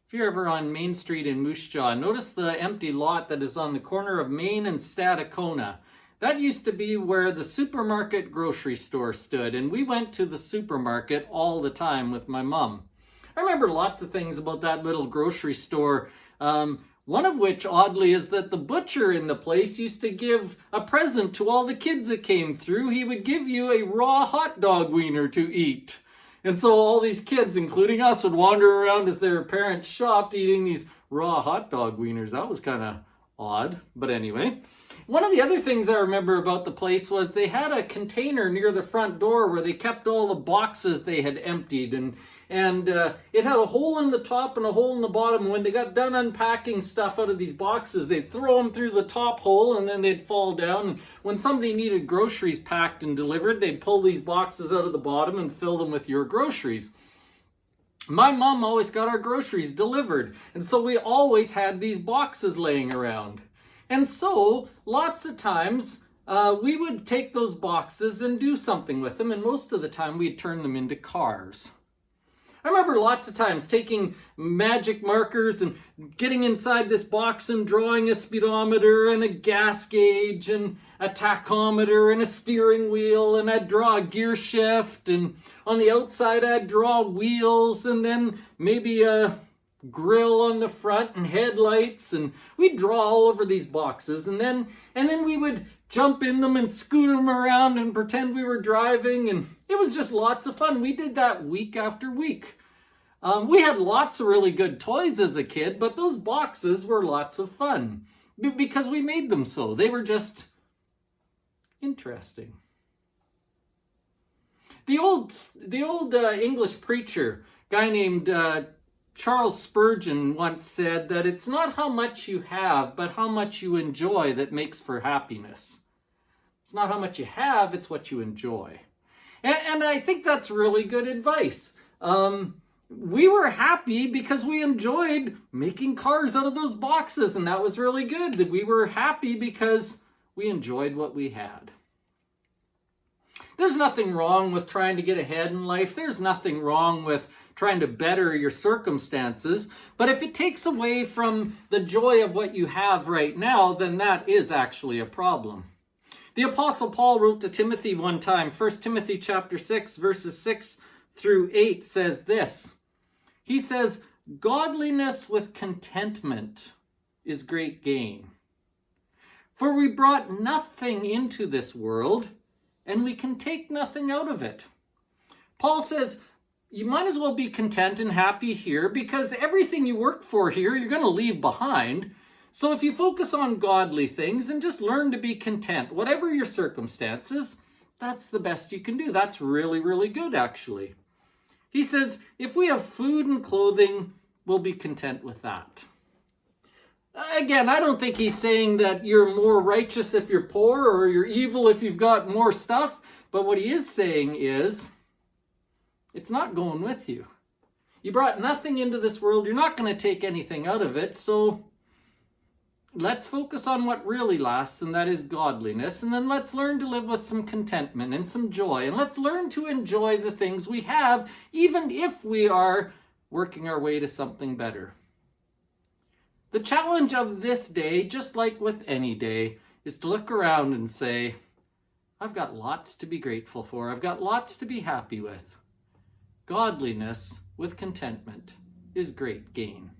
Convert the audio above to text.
If you're ever on Main Street in Moose Jaw, notice the empty lot that is on the corner of Main and Stadacona. That used to be where the supermarket grocery store stood, and we went to the supermarket all the time with my mom. I remember lots of things about that little grocery store. One of which, oddly, is that the butcher in the place used to give a present to all the kids that came through. He would give you a raw hot dog wiener to eat. And so all these kids, including us, would wander around as their parents shopped eating these raw hot dog wieners. That was kind of odd. But anyway, one of the other things I remember about the place was they had a container near the front door where they kept all the boxes they had emptied. And it had a hole in the top and a hole in the bottom. And when they got done unpacking stuff out of these boxes, they'd throw them through the top hole and then they'd fall down. And when somebody needed groceries packed and delivered, they'd pull these boxes out of the bottom and fill them with your groceries. My mom always got our groceries delivered, and so we always had these boxes laying around. And so lots of times we would take those boxes and do something with them, and most of the time we'd turn them into cars. I remember lots of times taking magic markers and getting inside this box and drawing a speedometer and a gas gauge and a tachometer and a steering wheel, and I'd draw a gear shift, and on the outside I'd draw wheels and then maybe a grill on the front and headlights, and we'd draw all over these boxes, and then we would jump in them and scoot them around and pretend we were driving, and it was just lots of fun. We did that week after week. We had lots of really good toys as a kid, but those boxes were lots of fun because we made them so. They were just interesting. The old English preacher, guy named Charles Spurgeon, once said that it's not how much you have, but how much you enjoy that makes for happiness. It's not how much you have, it's what you enjoy. And I think that's really good advice. We were happy because we enjoyed making cars out of those boxes, and that was really good. We were happy because we enjoyed what we had. There's nothing wrong with trying to get ahead in life. There's nothing wrong with trying to better your circumstances. But if it takes away from the joy of what you have right now, then that is actually a problem. The Apostle Paul wrote to Timothy one time, 1 Timothy chapter 6, verses 6 through 8 says this. He says, "Godliness with contentment is great gain. For we brought nothing into this world, and we can take nothing out of it." Paul says, you might as well be content and happy here because everything you work for here, you're going to leave behind. So if you focus on godly things and just learn to be content, whatever your circumstances, that's the best you can do. That's really, really good, actually. He says, if we have food and clothing, we'll be content with that. Again, I don't think he's saying that you're more righteous if you're poor or you're evil if you've got more stuff. But what he is saying is, it's not going with you. You brought nothing into this world. You're not going to take anything out of it. So let's focus on what really lasts, and that is godliness. And then let's learn to live with some contentment and some joy. And let's learn to enjoy the things we have, even if we are working our way to something better. The challenge of this day, just like with any day, is to look around and say, I've got lots to be grateful for. I've got lots to be happy with. Godliness with contentment is great gain.